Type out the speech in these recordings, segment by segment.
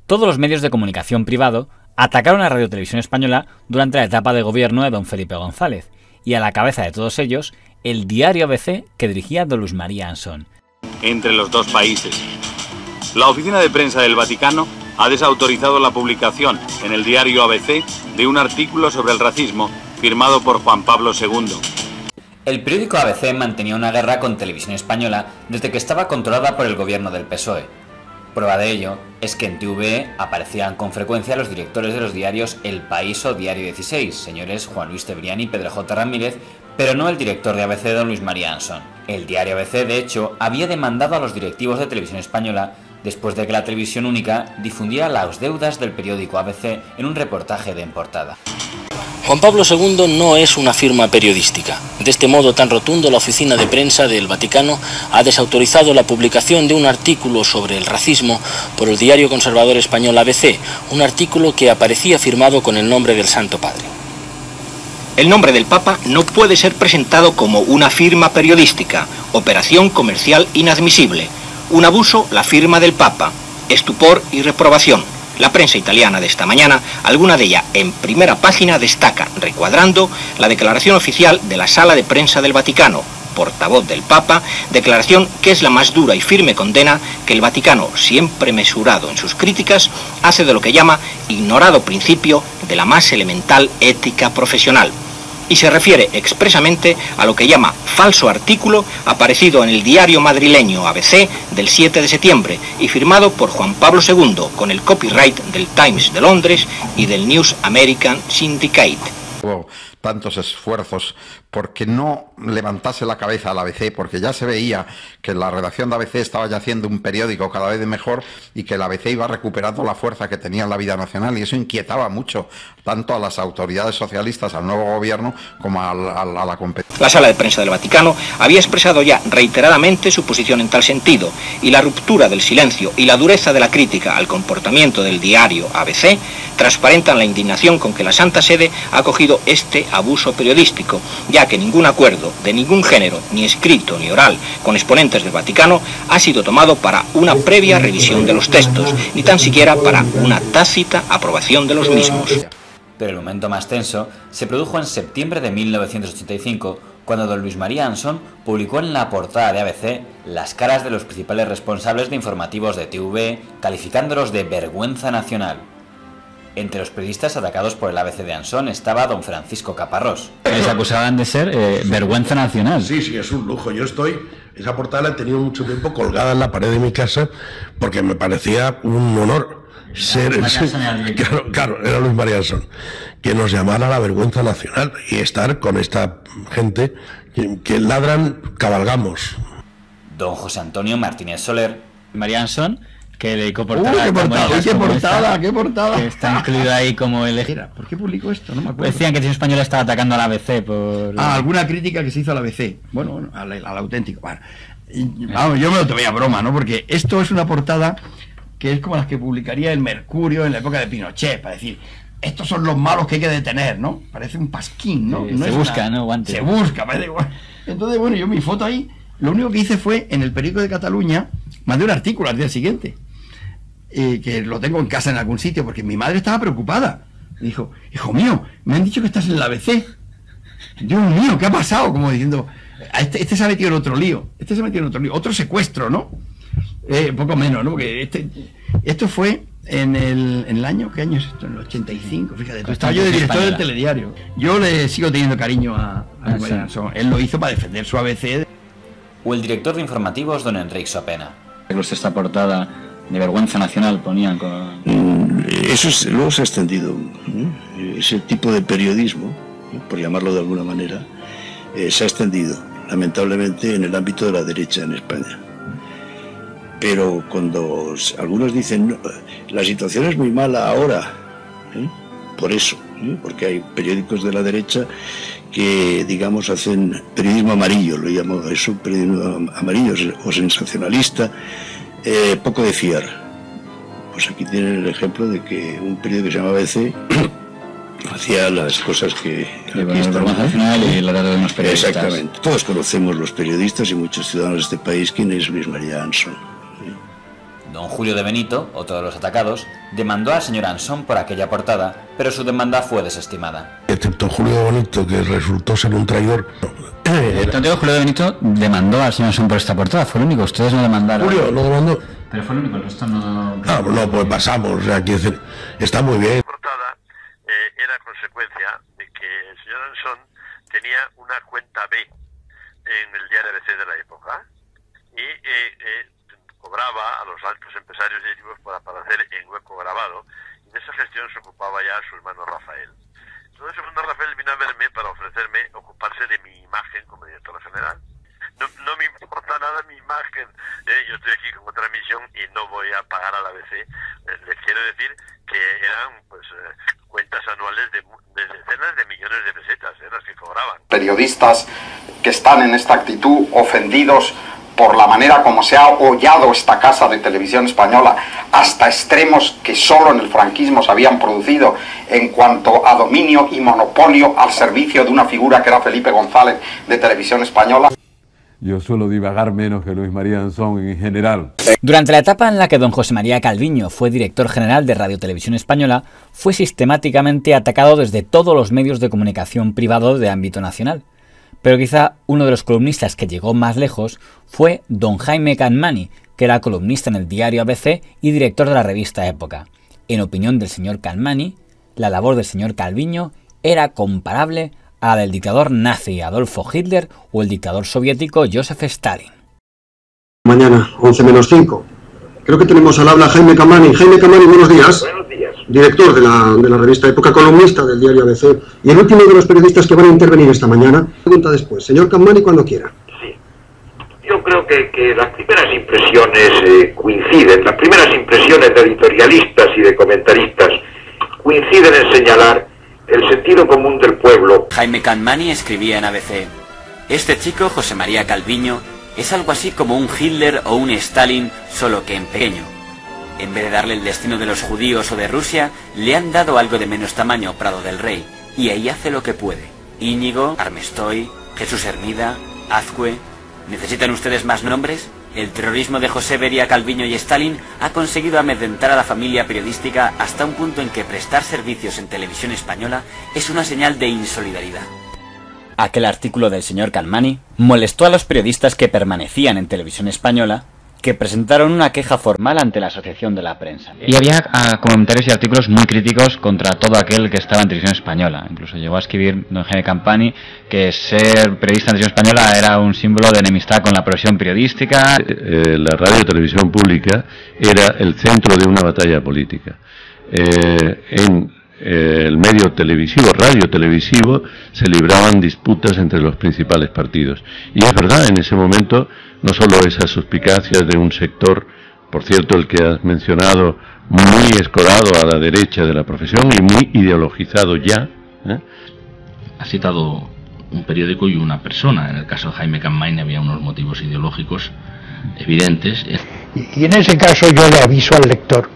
Todos los medios de comunicación privado atacaron a Radio Televisión Española durante la etapa de gobierno de don Felipe González, y a la cabeza de todos ellos, el diario ABC que dirigía don Luis María Ansón. Entre los dos países. La oficina de prensa del Vaticano ha desautorizado la publicación en el diario ABC de un artículo sobre el racismo firmado por Juan Pablo II. El periódico ABC mantenía una guerra con Televisión Española desde que estaba controlada por el gobierno del PSOE. Prueba de ello es que en TVE aparecían con frecuencia los directores de los diarios El País o Diario 16, señores Juan Luis Cebrián y Pedro J. Ramírez, pero no el director de ABC, don Luis María Ansón. El diario ABC, de hecho, había demandado a los directivos de Televisión Española después de que la televisión única difundiera las deudas del periódico ABC en un reportaje de en portada. Juan Pablo II no es una firma periodística. De este modo tan rotundo, la oficina de prensa del Vaticano ha desautorizado la publicación de un artículo sobre el racismo por el diario conservador español ABC, un artículo que aparecía firmado con el nombre del Santo Padre. El nombre del Papa no puede ser presentado como una firma periodística, operación comercial inadmisible, un abuso la firma del Papa, estupor y reprobación. La prensa italiana de esta mañana, alguna de ella en primera página, destaca, recuadrando, la declaración oficial de la Sala de Prensa del Vaticano, portavoz del Papa, declaración que es la más dura y firme condena que el Vaticano, siempre mesurado en sus críticas, hace de lo que llama ignorado principio de la más elemental ética profesional. Y se refiere expresamente a lo que llama falso artículo aparecido en el diario madrileño ABC del 7 de septiembre y firmado por Juan Pablo II con el copyright del Times de Londres y del News American Syndicate. Hubo tantos esfuerzos porque no levantase la cabeza al ABC, porque ya se veía que la redacción de ABC estaba ya haciendo un periódico cada vez mejor y que el ABC iba recuperando la fuerza que tenía en la vida nacional, y eso inquietaba mucho tanto a las autoridades socialistas, al nuevo gobierno, como a la competencia. La Sala de Prensa del Vaticano había expresado ya reiteradamente su posición en tal sentido, y la ruptura del silencio y la dureza de la crítica al comportamiento del diario ABC transparentan la indignación con que la Santa Sede ha acogido este abuso periodístico, ya que ningún acuerdo de ningún género, ni escrito ni oral, con exponentes del Vaticano ha sido tomado para una previa revisión de los textos, ni tan siquiera para una tácita aprobación de los mismos. Pero el momento más tenso se produjo en septiembre de 1985, cuando don Luis María Ansón publicó en la portada de ABC las caras de los principales responsables de informativos de TVE, calificándolos de vergüenza nacional. Entre los periodistas atacados por el ABC de Ansón estaba don Francisco Caparrós. Les acusaban de ser vergüenza nacional. Sí, sí, es un lujo. Esa portada la he tenido mucho tiempo colgada en la pared de mi casa porque me parecía un honor ser... Claro, era Luis María Ansón, que nos llamara la vergüenza nacional y estar con esta gente que ladran, cabalgamos. Don José Antonio Martínez Soler, María Ansón, que dedicó portada. ¡Qué portada! Que está incluido ahí como el... ¿Por qué publicó esto? No me acuerdo. Decían que Televisión Española estaba atacando al ABC por... alguna crítica que se hizo al ABC. Bueno, al auténtico. Bueno, vamos, yo me lo tomé a broma, ¿no? Porque esto es una portada que es como las que publicaría el Mercurio en la época de Pinochet, para decir, estos son los malos que hay que detener, ¿no? Parece un pasquín, ¿no? Se busca, ¿no? Guante. Se busca, parece igual. Entonces, bueno, yo mi foto ahí, lo único que hice fue, en el periódico de Cataluña, mandé un artículo al día siguiente, que lo tengo en casa en algún sitio, porque mi madre estaba preocupada. Me dijo, hijo mío, me han dicho que estás en la ABC. Dios mío, ¿qué ha pasado? Como diciendo, este se ha metido en otro lío, otro secuestro, ¿no? Poco menos, ¿no? Porque esto fue en el año, ¿qué año es esto? En el 85, fíjate, estaba yo de director del telediario. Yo le sigo teniendo cariño a María Ansón. Él lo hizo para defender su ABC. O el director de informativos, don Enrique Sopena. Esta portada de vergüenza nacional ponían con... Luego se ha extendido, ese tipo de periodismo, por llamarlo de alguna manera, se ha extendido, lamentablemente, en el ámbito de la derecha en España. Pero cuando algunos dicen, no, la situación es muy mala ahora, por eso, porque hay periódicos de la derecha que, digamos, hacen periodismo amarillo, lo llamo eso, periodismo amarillo o sensacionalista, poco de fiar. Pues aquí tienen el ejemplo de que un periódico que se llama ABC hacía las cosas que aquí estamos. Y la de unos periodistas. Exactamente. Todos conocemos los periodistas y muchos ciudadanos de este país quién es Luis María Ansón. don Julio de Benito, otro de los atacados, demandó al señor Ansón por aquella portada, pero su demanda fue desestimada. Excepto Julio de Benito, que resultó ser un traidor. Julio de Benito demandó al señor Ansón por esta portada, fue el único, ustedes no demandaron. Julio lo demandó. Pero fue el único, el resto no... No, pues pasamos, o sea, quiero decir, está muy bien. La portada era consecuencia de que el señor Ansón tenía una cuenta B en el diario ABC de la época y cobraba a los altos empresarios directivos por aparecer en hueco grabado, y de esa gestión se ocupaba ya su hermano Rafael. Entonces su hermano Rafael vino a verme para ofrecerme ocuparse de mi imagen como director general. No me importa nada mi imagen, yo estoy aquí con otra misión y no voy a pagar a la ABC. Les quiero decir que eran cuentas anuales de decenas de millones de pesetas, las que cobraban. Periodistas que están en esta actitud ofendidos por la manera como se ha hollado esta casa de televisión española hasta extremos que solo en el franquismo se habían producido en cuanto a dominio y monopolio al servicio de una figura que era Felipe González de Televisión Española. Yo suelo divagar menos que Luis María Ansón en general. Durante la etapa en la que don José María Calviño fue director general de Radio Televisión Española, fue sistemáticamente atacado desde todos los medios de comunicación privados de ámbito nacional. Pero quizá uno de los columnistas que llegó más lejos fue don Jaime Capmany, que era columnista en el diario ABC y director de la revista Época. En opinión del señor Capmany, la labor del señor Calviño era comparable a la del dictador nazi Adolfo Hitler o el dictador soviético Joseph Stalin. Mañana, 11:05. Creo que tenemos al habla Jaime Capmany. Jaime Capmany, buenos días. Buenos días. Director de la revista Época, columnista del diario ABC y el último de los periodistas que van a intervenir esta mañana. Pregunta después. Señor Capmany, cuando quiera. Sí. Yo creo que las primeras impresiones coinciden. Las primeras impresiones de editorialistas y de comentaristas coinciden en señalar el sentido común del pueblo. Jaime Capmany escribía en ABC: este chico, José María Calviño, es algo así como un Hitler o un Stalin, solo que en pequeño. En vez de darle el destino de los judíos o de Rusia, le han dado algo de menos tamaño Prado del Rey, y ahí hace lo que puede. Íñigo, Armestoy, Jesús Hermida, Azcue... ¿Necesitan ustedes más nombres? El terrorismo de José María Calviño y Stalin ha conseguido amedrentar a la familia periodística hasta un punto en que prestar servicios en Televisión Española es una señal de insolidaridad. Aquel artículo del señor Capmany molestó a los periodistas que permanecían en Televisión Española, que presentaron una queja formal ante la Asociación de la Prensa. Y había comentarios y artículos muy críticos contra todo aquel que estaba en Televisión Española. Incluso llegó a escribir don Jaime Capmany que ser periodista en Televisión Española era un símbolo de enemistad con la profesión periodística. La radio y televisión pública era el centro de una batalla política. En el medio televisivo, radio televisivo, se libraban disputas entre los principales partidos. Y es verdad, en ese momento, no solo esas suspicacias de un sector, por cierto, el que has mencionado, muy escorado a la derecha de la profesión y muy ideologizado ya. Ha citado un periódico y una persona. En el caso de Jaime Capmany había unos motivos ideológicos evidentes. Y en ese caso yo le aviso al lector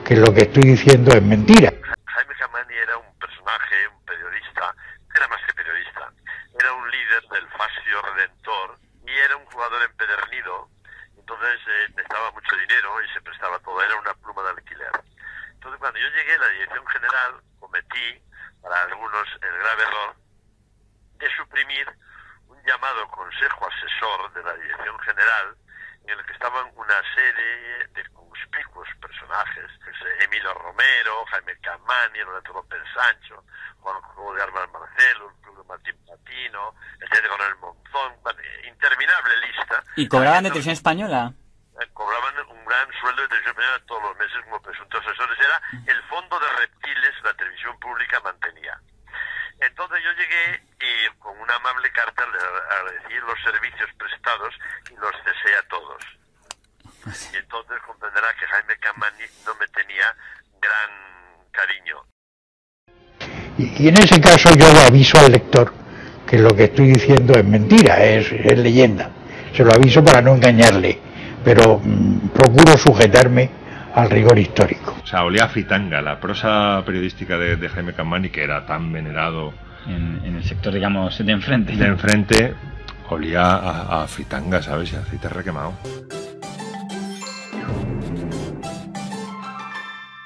que lo que estoy diciendo es mentira. Jaime Capmany era un personaje, un periodista, era más que periodista, era un líder del fascio redentor y era un jugador empedernido. Entonces necesitaba mucho dinero y se prestaba todo, era una pluma de alquiler. Entonces cuando yo llegué a la dirección general cometí, para algunos, el grave error de suprimir un llamado consejo asesor de la dirección general en el que estaban una serie de conspicuos personajes, Emilio Romero, Jaime Capmany, Lorenzo López Sancho, Juan Juego de Armas Marcelo, el Club de Martín Patino, el Teniente Coronel Monzón, interminable lista. ¿Y cobraban de Televisión Española? Cobraban un gran sueldo de Televisión Española todos los meses como presuntos asesores. Era el fondo de reptiles que la televisión pública mantenía. Entonces yo llegué y con una amable carta le agradecí los servicios prestados y los cesé a todos. Y entonces comprenderá que Jaime Capmany no me tenía gran cariño. Y en ese caso yo le aviso al lector que lo que estoy diciendo es mentira, es leyenda. Se lo aviso para no engañarle, pero procuro sujetarme al rigor histórico. O sea, olía a fritanga, la prosa periodística de Jaime Capmany, que era tan venerado en el sector, digamos, de enfrente. De enfrente, olía a fritanga, ¿sabes? Y a aceite requemado.